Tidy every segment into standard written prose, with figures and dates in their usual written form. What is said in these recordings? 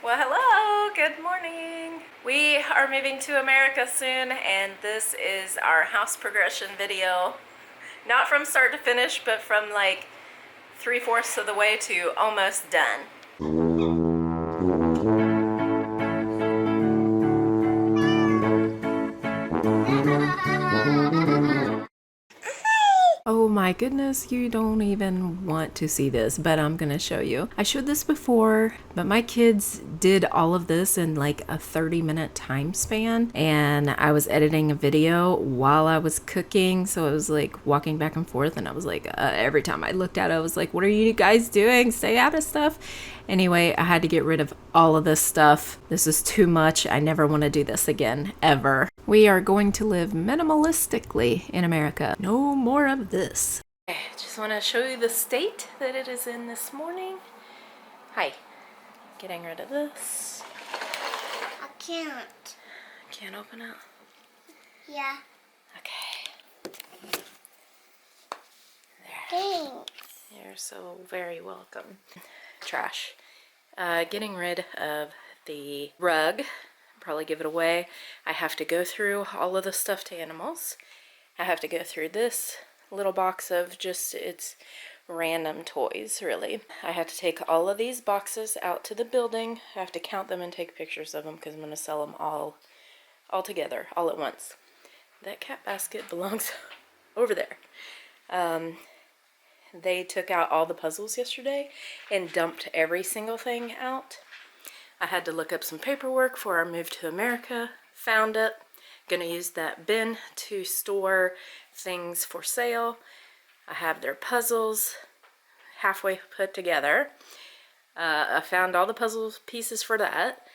Well, hello, good morning. We are moving to America soon, and this is our house progression video. Not from start to finish, but from like 3/4 of the way to almost done. Oh my goodness, you don't even want to see this, but I'm gonna show you. I showed this before, but my kids did all of this in like a 30-minute time span, and I was editing a video while I was cooking, so I was like walking back and forth, and I was like, every time I looked at it, I was like, what are you guys doing? Stay out of stuff. Anyway, I had to get rid of all of this stuff. This is too much. I never want to do this again, ever. We are going to live minimalistically in America. No more of this. Okay, just want to show you the state that it is in this morning. Hi. Getting rid of this. I can't. Can't open it? Yeah. Okay. There. Thanks. You're so very welcome. Trash. Getting rid of the rug. Probably give it away. I have to go through all of the stuffed animals. I have to go through this little box of just its random toys, really. I have to take all of these boxes out to the building. I have to count them and take pictures of them because I'm going to sell them all together, all at once. That cat basket belongs over there. They took out all the puzzles yesterday and dumped every single thing out. I had to look up some paperwork for our move to America, found it. Gonna use that bin to store things for sale. I have their puzzles halfway put together. I found all the puzzle pieces for that.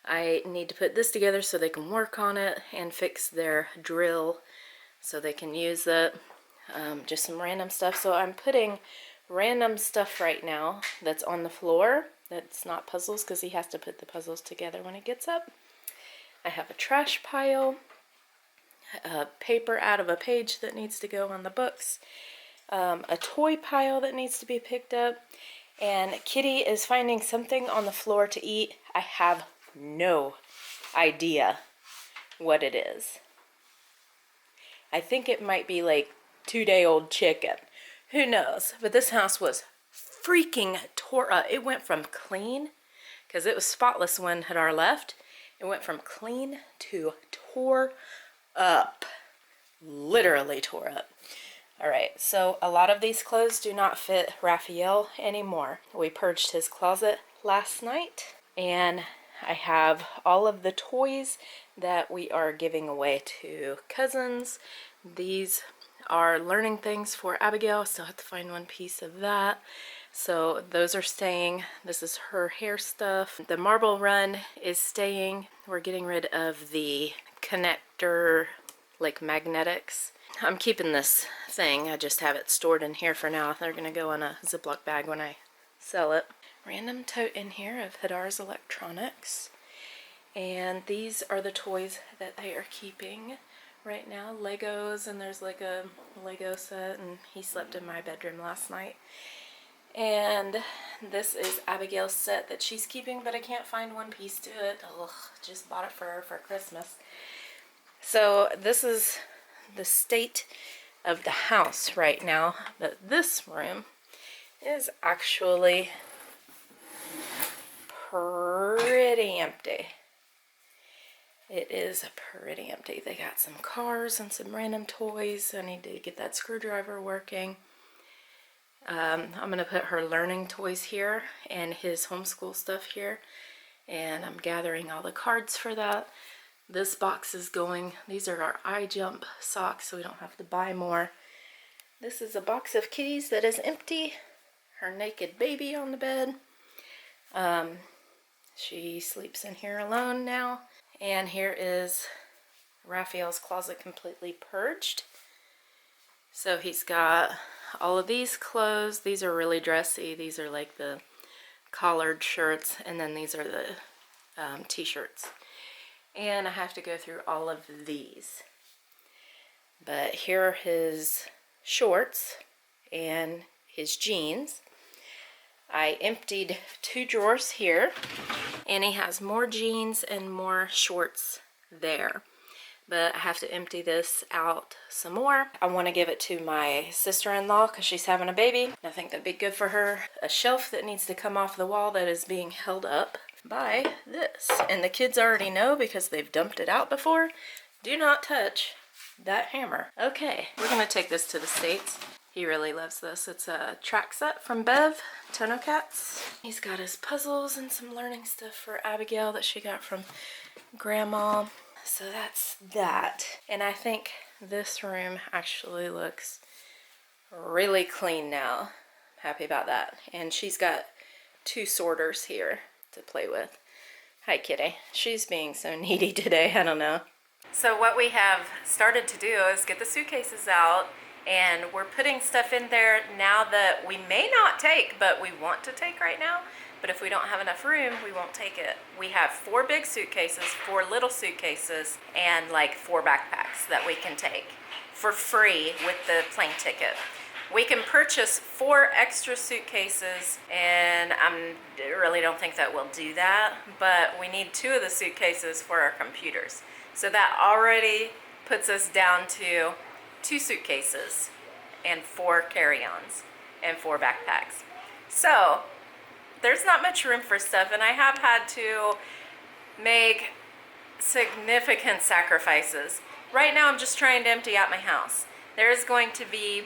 I need to put this together so they can work on it and fix their drill so they can use it. Just some random stuff. So I'm putting random stuff right now that's on the floor. That's not puzzles because he has to put the puzzles together when he gets up. I have a trash pile, a paper out of a page that needs to go on the books, a toy pile that needs to be picked up, and Kitty is finding something on the floor to eat. I have no idea what it is. I think it might be like 2-day-old chicken. Who knows? But this house was freaking tore up. It went from clean, because it was spotless when Hadar left. It went from clean to tore up. Literally tore up. Alright, so a lot of these clothes do not fit Rafael anymore. We purged his closet last night, and I have all of the toys that we are giving away to cousins. These are learning things for Abigail. Still have to find one piece of that. So those are staying. This is her hair stuff. The marble run is staying. We're getting rid of the connector, like magnetics. I'm keeping this thing. I just have it stored in here for now. They're gonna go in a Ziploc bag when I sell it. Random tote in here of Hadar's electronics. And these are the toys that they are keeping right now. Legos, and there's like a Lego set, and he slept in my bedroom last night. And this is Abigail's set that she's keeping, but I can't find one piece to it. Ugh, just bought it for her for Christmas. So this is the state of the house right now, but this room is actually pretty empty. It is pretty empty. They got some cars and some random toys. I need to get that screwdriver working. I'm going to put her learning toys here and his homeschool stuff here. And I'm gathering all the cards for that. This box is going, these are our iJump socks so we don't have to buy more. This is a box of kitties that is empty. Her naked baby on the bed. She sleeps in here alone now. And here is Rafael's closet completely purged. So he's got all of these clothes. These are really dressy. These are like the collared shirts, and then these are the t-shirts. And I have to go through all of these. But here are his shorts and his jeans. I emptied 2 drawers here. Annie has more jeans and more shorts there. But I have to empty this out some more. I want to give it to my sister-in-law because she's having a baby. I think that'd be good for her. A shelf that needs to come off the wall that is being held up by this. And the kids already know because they've dumped it out before. Do not touch that hammer. Okay, we're gonna take this to the States. He really loves this. It's a track set from Bev, Tonocats. He's got his puzzles and some learning stuff for Abigail that she got from Grandma. So that's that. And I think this room actually looks really clean now. Happy about that. And she's got 2 sorters here to play with. Hi, kitty. She's being so needy today. I don't know. So what we have started to do is get the suitcases out, and we're putting stuff in there now that we may not take, but we want to take right now. But if we don't have enough room, we won't take it. We have 4 big suitcases, 4 little suitcases, and like 4 backpacks that we can take for free with the plane ticket. We can purchase 4 extra suitcases, and I really don't think that we'll do that, but we need 2 of the suitcases for our computers. So that already puts us down to 2 suitcases and 4 carry-ons and 4 backpacks. So there's not much room for stuff, and I have had to make significant sacrifices. Right now I'm just trying to empty out my house. There is going to be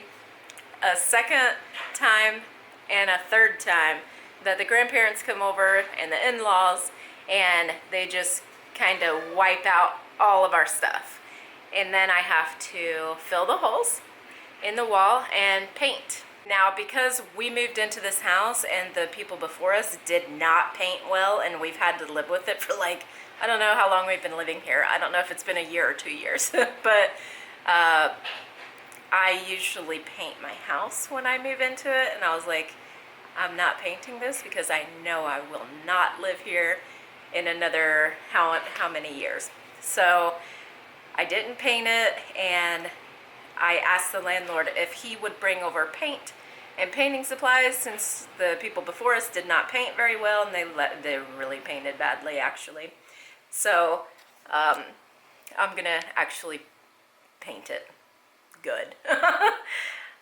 a second time and a third time that the grandparents come over and the in-laws, and they just kind of wipe out all of our stuff. And then I have to fill the holes in the wall and paint. Now, because we moved into this house and the people before us did not paint well, and we've had to live with it for like, I don't know how long we've been living here. I don't know if it's been a year or 2 years, but I usually paint my house when I move into it, and I was like, I'm not painting this because I know I will not live here in another how many years. So I didn't paint it, and I asked the landlord if he would bring over paint and painting supplies, since the people before us did not paint very well, and they really painted badly actually. So I'm gonna actually paint it good.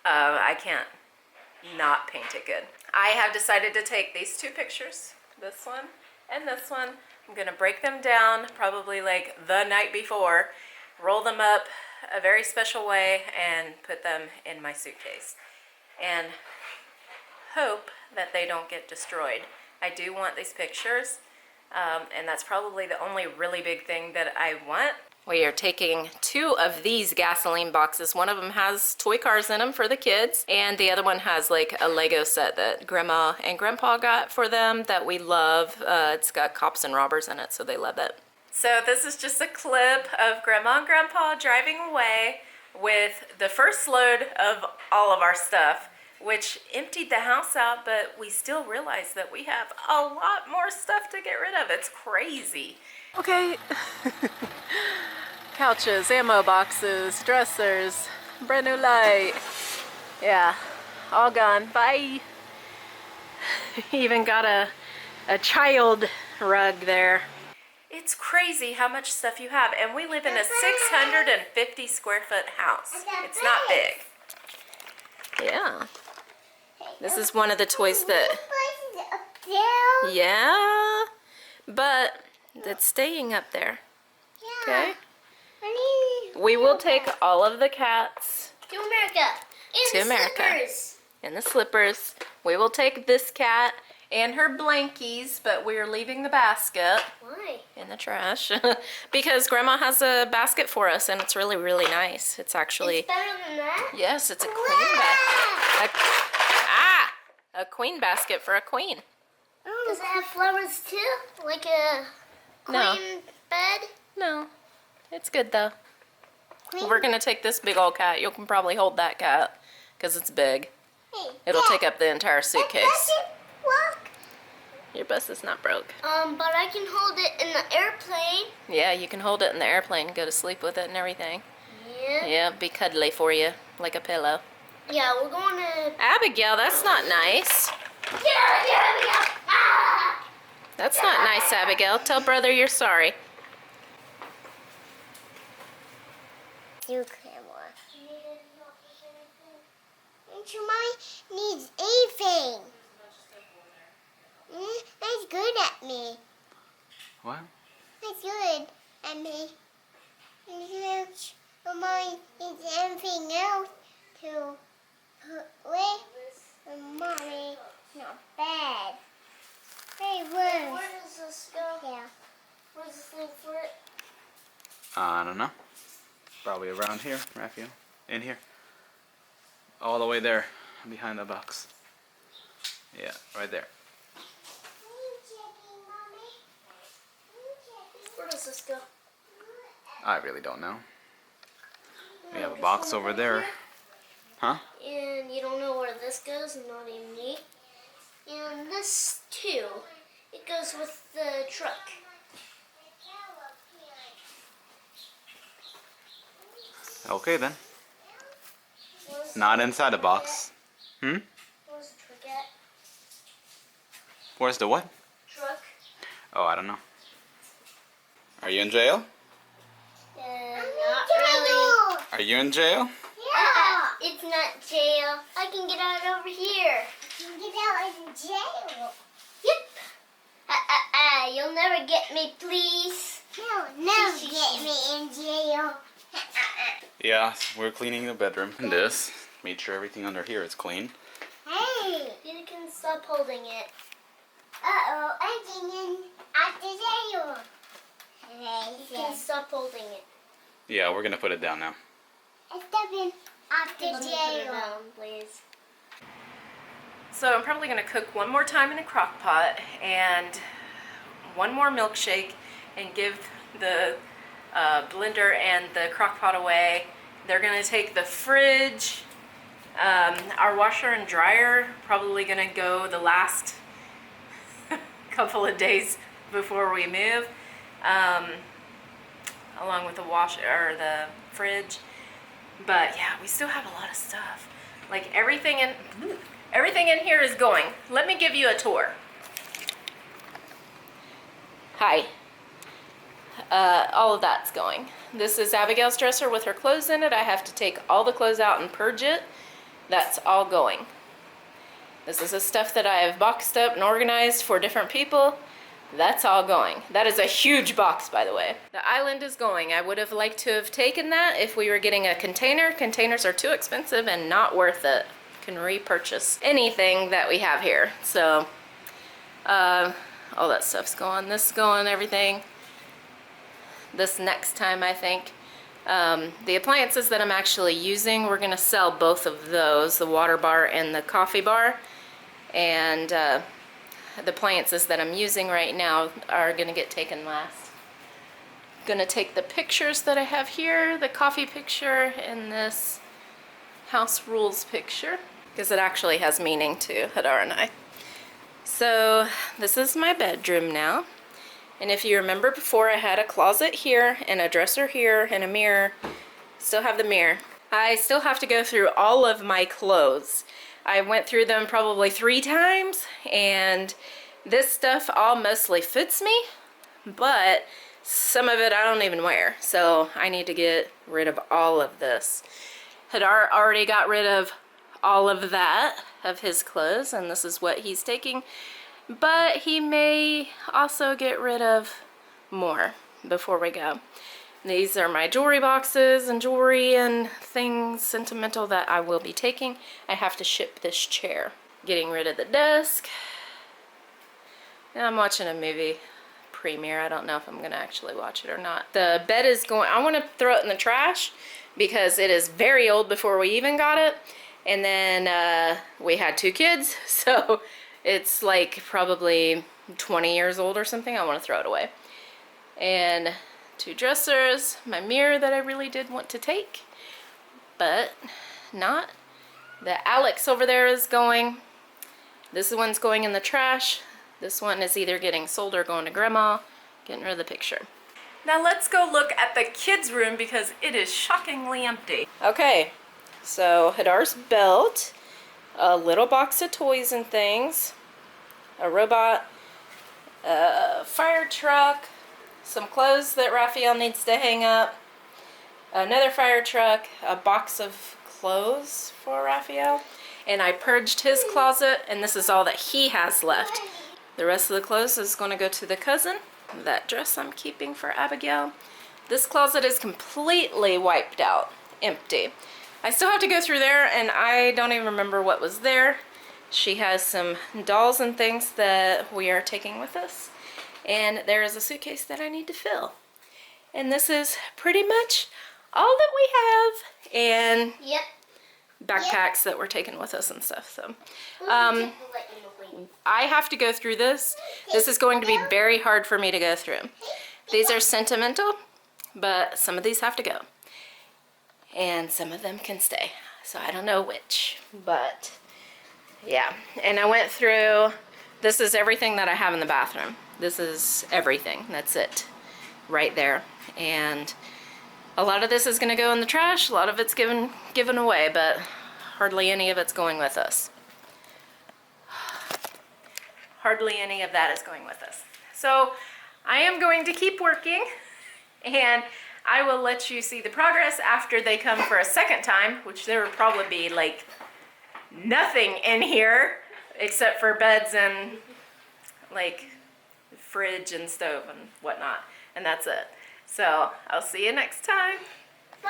I can't not paint it good. I have decided to take these 2 pictures, this one and this one. I'm gonna break them down probably like the night before, roll them up a very special way, and put them in my suitcase, and hope that they don't get destroyed. I do want these pictures, and that's probably the only really big thing that I want. We are taking 2 of these gasoline boxes. One of them has toy cars in them for the kids, and the other one has like a Lego set that Grandma and Grandpa got for them that we love. It's got cops and robbers in it, so they love it. So this is just a clip of Grandma and Grandpa driving away with the first load of all of our stuff, which emptied the house out, but we still realize that we have a lot more stuff to get rid of. It's crazy. Okay. Couches, ammo boxes, dressers, brand new light. Yeah, all gone. Bye. Even got a child rug there. It's crazy how much stuff you have, and we live in a 650 square foot house. It's not big. Yeah. This is one of the toys that... Yeah, but it's staying up there. Okay? We will take all of the cats To America. to America. And the slippers. We will take this cat and her blankies, but we're leaving the basket. Why? In the trash. Because Grandma has a basket for us, and it's really, really nice. It's actually... It's better than that? Yes, it's a queen basket. A queen basket for a queen. Does it have flowers too? Like a queen bed? No. It's good, though. Queen? We're going to take this big old cat. You can probably hold that cat, because it's big. Hey, It'll take up the entire suitcase. Walk. Your bus is not broke. But I can hold it in the airplane. Yeah, you can hold it in the airplane, go to sleep with it and everything. Yeah. Yeah, be cuddly for you, like a pillow. Yeah, we're going to... Abigail, that's not nice. That's not nice, Abigail. Tell brother you're sorry. You camera. And your mommy needs anything. That's good at me. What? That's good at me. And your mommy needs anything else to put with. And mommy, not bad. Hey, where does this go? Yeah. Where's the thing for it? I don't know. Probably around here, Rafael. In here. All the way there, behind the box. Yeah, right there. Where does this go? I really don't know. We have a box over there. Huh? And you don't know where this goes, not even me. And this too. It goes with the truck. Okay then. Not inside the box. Where's the truck at? Where's the what? Truck. Oh, I don't know. Are you in jail? Not really. Are you in jail? Yeah. It's not jail. I can get out over here. You can get out in jail. Yep. You'll never get me, please. No, never get me in jail. Yeah, we're cleaning the bedroom. And this. Made sure everything under here is clean. Hey, you can stop holding it. Uh-oh, I'm getting out the jail. You can stop holding it. Yeah, we're gonna put it down now. I'm stepping off the jail. Down, please. So I'm probably going to cook one more time in a crock pot and one more milkshake and give the blender and the crock pot away. They're going to take the fridge. Our washer and dryer probably going to go the last couple of days before we move, along with the washer or the fridge. But yeah, we still have a lot of stuff. Like everything in here is going. Let me give you a tour. Hi. All of that's going. This is Abigail's dresser with her clothes in it. I have to take all the clothes out and purge it. That's all going. This is the stuff that I have boxed up and organized for different people. That's all going. That is a huge box, by the way. The island is going. I would have liked to have taken that if we were getting a container. Containers are too expensive and not worth it. Can repurchase anything that we have here. So, all that stuff's going. This is going, everything. This next time, I think. The appliances that I'm actually using, we're gonna sell both of those, the water bar and the coffee bar. And the appliances that I'm using right now are gonna get taken last. Gonna take the pictures that I have here, the coffee picture and this house rules picture, because it actually has meaning to Hadar and I. So this is my bedroom now. And if you remember before, I had a closet here and a dresser here and a mirror. Still have the mirror. I still have to go through all of my clothes. I went through them probably 3 times, and this stuff all mostly fits me, but some of it I don't even wear. So I need to get rid of all of this. Hadar already got rid of all of that, of his clothes, and this is what he's taking. But he may also get rid of more before we go. These are my jewelry boxes and jewelry and things sentimental that I will be taking. I have to ship this chair. Getting rid of the desk. And I'm watching a movie premiere. I don't know if I'm going to actually watch it or not. The bed is going, I want to throw it in the trash because it is very old before we even got it. And then we had 2 kids, so it's like probably 20 years old or something. I want to throw it away. And 2 dressers, my mirror that I really did want to take, but not. The Alex over there is going. This one's going in the trash. This one is either getting sold or going to grandma. Getting rid of the picture. Now let's go look at the kids' room because it is shockingly empty. Okay, so Hadar's belt, a little box of toys and things, a robot, a fire truck, some clothes that Rafael needs to hang up, another fire truck, a box of clothes for Rafael, and I purged his closet, and this is all that he has left. The rest of the clothes is going to go to the cousin. That dress I'm keeping for Abigail. This closet is completely wiped out, empty. I still have to go through there, and I don't even remember what was there. She has some dolls and things that we are taking with us, and there is a suitcase that I need to fill. And this is pretty much all that we have, and Yep. backpacks that we're taking with us and stuff. So I have to go through this. This is going to be very hard for me to go through. These are sentimental, but some of these have to go, and some of them can stay. So I don't know which, but yeah. And I went through, this is everything that I have in the bathroom. This is everything. That's it right there. And a lot of this is going to go in the trash. A lot of it's given away, but hardly any of it's going with us. Hardly any of that is going with us. So I am going to keep working, and I will let you see the progress after they come for a second time, which there will probably be like nothing in here except for beds and like fridge and stove and whatnot, and that's it. So I'll see you next time. Bye.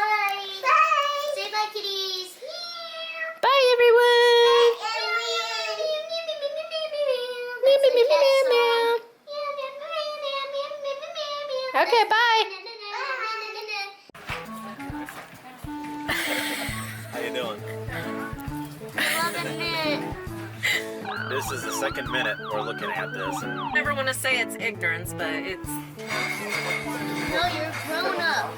Bye. Say bye, kitties. Bye, everyone. Okay, bye. How you doing? This is the second minute we're looking at this. I never want to say it's ignorance, but it's... No, you're grown up.